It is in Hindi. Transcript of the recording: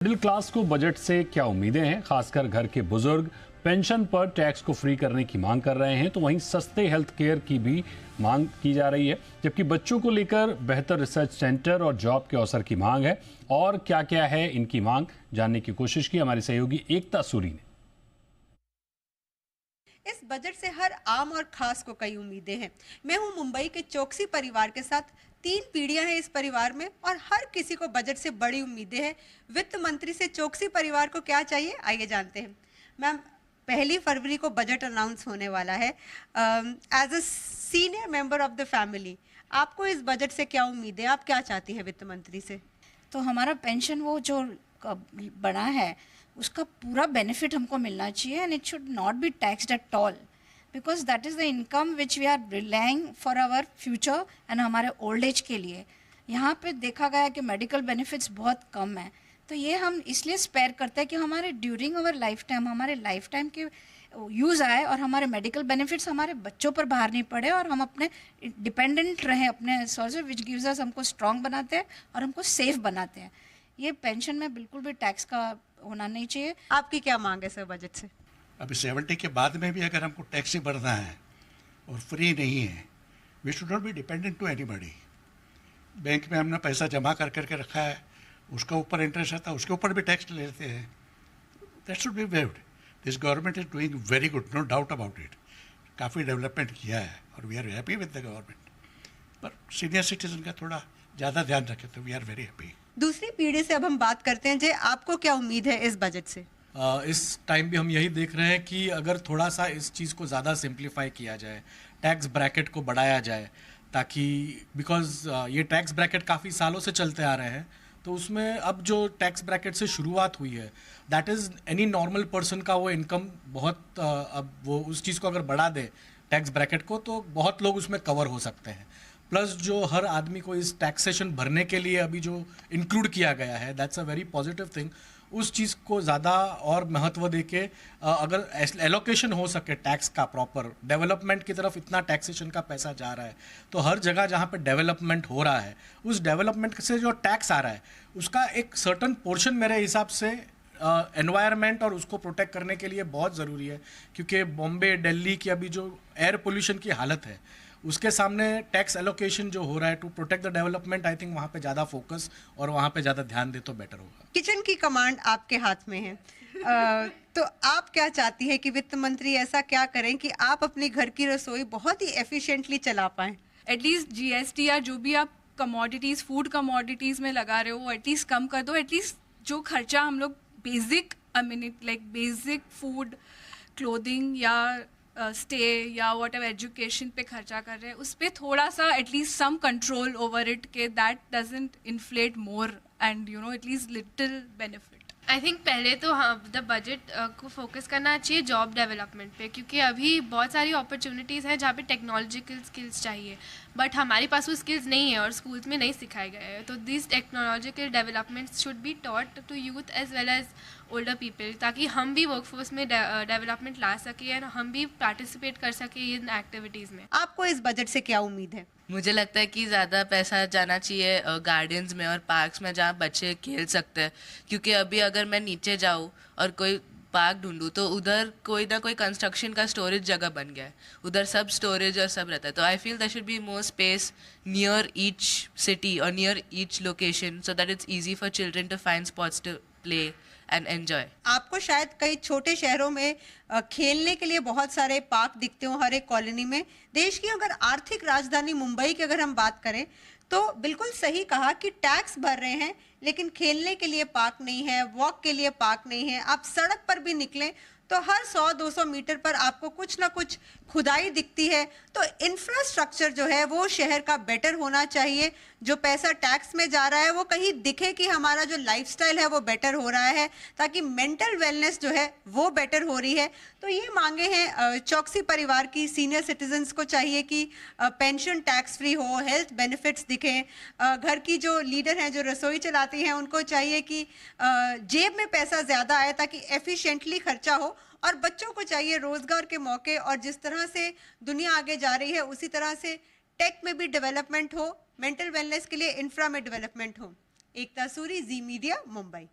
मिडिल क्लास को बजट से क्या उम्मीदें हैं? खासकर घर के बुजुर्ग पेंशन पर टैक्स को फ्री करने की मांग कर रहे हैं, तो वहीं सस्ते हेल्थ केयर की भी मांग की जा रही है, जबकि बच्चों को लेकर बेहतर रिसर्च सेंटर और जॉब के अवसर की मांग है। और क्या क्या है इनकी मांग, जानने की कोशिश की हमारी सहयोगी एकता सूरी ने। इस बजट से हर आम और खास को कई उम्मीदें हैं। मैं हूं मुंबई के चौकसी परिवार के साथ। 3 पीढ़ियां हैं इस परिवार में और हर किसी को बजट से बड़ी उम्मीदें हैं। वित्त मंत्री से चौकसी परिवार को क्या चाहिए, आइए जानते हैं। मैम, 1 फरवरी को बजट अनाउंस होने वाला है। As a senior member of the family, आपको इस बजट से क्या उम्मीदें, आप क्या चाहती हैं वित्त मंत्री से? तो हमारा पेंशन वो जो बना है उसका पूरा बेनिफिट हमको मिलना चाहिए and it should not be taxed at all, because that is the income which we are relying for our future and हमारे ओल्ड एज के लिए। यहाँ पे देखा गया कि मेडिकल बेनिफिट्स बहुत कम है, तो ये हम इसलिए स्पेयर करते हैं कि हमारे ड्यूरिंग आवर लाइफ टाइम, हमारे लाइफ टाइम के यूज़ आए और हमारे मेडिकल बेनिफिट्स हमारे बच्चों पर बाहर नहीं पड़े और हम अपने डिपेंडेंट रहें अपने सोर्स, विच गिव्स अस, हमको स्ट्रॉन्ग बनाते हैं और हमको सेफ बनाते हैं। ये पेंशन में बिल्कुल भी टैक्स का होना नहीं चाहिए। आपकी क्या मांग है सर बजट से? अभी 70 के बाद में भी अगर हमको टैक्स ही भरना है और फ्री नहीं है, we should not be dependent to anybody. Bank में हमने पैसा जमा कर करके रखा है, उसका ऊपर इंटरेस्ट आता है, उसके ऊपर भी टैक्स लेते हैं। That should be waived. This government is doing very good, no doubt about it. काफ़ी डेवलपमेंट किया है और we are happy with the government, पर सीनियर सिटीजन का थोड़ा ज़्यादा ध्यान रखें तो वी आर वेरी हैप्पी। दूसरी पीढ़ी से अब हम बात करते हैं। जे, आपको क्या उम्मीद है इस बजट से? इस टाइम भी हम यही देख रहे हैं कि अगर थोड़ा सा इस चीज़ को ज़्यादा सिंप्लीफाई किया जाए, टैक्स ब्रैकेट को बढ़ाया जाए, ताकि बिकॉज ये टैक्स ब्रैकेट काफ़ी सालों से चलते आ रहे हैं, तो उसमें अब जो टैक्स ब्रैकेट से शुरुआत हुई है, that is any normal person का वो इनकम बहुत अब वो उस चीज़ को अगर बढ़ा दे टैक्स ब्रैकेट को, तो बहुत लोग उसमें कवर हो सकते हैं। प्लस जो हर आदमी को इस टैक्सेशन भरने के लिए अभी जो इंक्लूड किया गया है, that's a very positive thing. उस चीज़ को ज़्यादा और महत्व देके अगर एलोकेशन हो सके टैक्स का प्रॉपर, डेवलपमेंट की तरफ इतना टैक्सेशन का पैसा जा रहा है, तो हर जगह जहाँ पे डेवलपमेंट हो रहा है, उस डेवलपमेंट से जो टैक्स आ रहा है उसका एक सर्टन पोर्शन मेरे हिसाब से एनवायरनमेंट और उसको प्रोटेक्ट करने के लिए बहुत ज़रूरी है। क्योंकि बॉम्बे, दिल्ली की अभी जो एयर पोल्यूशन की हालत है, उसके सामने टैक्स एलोकेशन जो हो रहा है to protect the development, I think वहाँ पे ज़्यादा फोकस और वहाँ पे ज़्यादा ध्यान दे तो बेटर होगा। किचन की कमांड आपके हाथ में है। तो आप क्या चाहती हैं कि वित्त मंत्री ऐसा क्या करें कि आप अपने घर की रसोई बहुत ही एफिशिएंटली चला पाएं? एटलीस्ट जीएसटी या जो भी आप कमोडिटीज़, फूड कमोडिटीज़ में लगा रहे हो, वो एटलीस्ट कम कर दो। एटलीस्ट जो खर्चा हम लोग बेसिक बेसिक फूड, क्लोथिंग या स्टे या वॉट एवर एजुकेशन पे खर्चा कर रहे हैं, उस पर थोड़ा सा at least some control over it, के that doesn't inflate more and you know at least little benefit. I think पहले तो द बजट को फोकस करना चाहिए जॉब डेवलपमेंट पे, क्योंकि अभी बहुत सारी अपॉर्चुनिटीज़ हैं जहाँ पे टेक्नोलॉजिकल स्किल्स चाहिए, बट हमारे पास वो स्किल्स नहीं है और स्कूल्स में नहीं सिखाए गए हैं। तो this technological developments should be taught to youth as well as older people, ताकि हम भी वर्कफोर्स में डेवलपमेंट ला सके और हम भी पार्टिसिपेट कर सके इन एक्टिविटीज़ में। आपको इस बजट से क्या उम्मीद है? मुझे लगता है कि ज़्यादा पैसा जाना चाहिए गार्डन्स में और पार्क्स में जहाँ बच्चे खेल सकते हैं, क्योंकि अभी अगर मैं नीचे जाऊँ और कोई पार्क ढूंढूँ तो उधर कोई ना कोई कंस्ट्रक्शन का स्टोरेज जगह बन गया है, उधर सब स्टोरेज और सब रहता है। तो I feel there should be more space near each city और near each location, so that it's easy for children to find spots to play and enjoy. आपको शायद कई छोटे शहरों में खेलने के लिए बहुत सारे पार्क दिखते हो हर एक कॉलोनी में। देश की अगर आर्थिक राजधानी मुंबई की अगर हम बात करें तो बिल्कुल सही कहा कि टैक्स भर रहे हैं लेकिन खेलने के लिए पार्क नहीं है, वॉक के लिए पार्क नहीं है। आप सड़क पर भी निकलें तो हर 100-200 मीटर पर आपको कुछ ना कुछ खुदाई दिखती है। तो इंफ्रास्ट्रक्चर जो है वो शहर का बेटर होना चाहिए। जो पैसा टैक्स में जा रहा है वो कहीं दिखे कि हमारा जो लाइफस्टाइल है वो बेटर हो रहा है, ताकि मेंटल वेलनेस जो है वो बेटर हो रही है। तो ये मांगे हैं चौकसी परिवार की। सीनियर सिटीजन्स को चाहिए कि पेंशन टैक्स फ्री हो, हेल्थ बेनिफिट्स दिखें। घर की जो लीडर हैं, जो रसोई चलाती हैं, उनको चाहिए कि जेब में पैसा ज़्यादा आए ताकि एफिशिएंटली खर्चा हो। और बच्चों को चाहिए रोजगार के मौके, और जिस तरह से दुनिया आगे जा रही है उसी तरह से टेक में भी डेवलपमेंट हो, मेंटल वेलनेस के लिए इंफ्रा में डेवलपमेंट हो। एकता सूरी, जी मीडिया, मुंबई।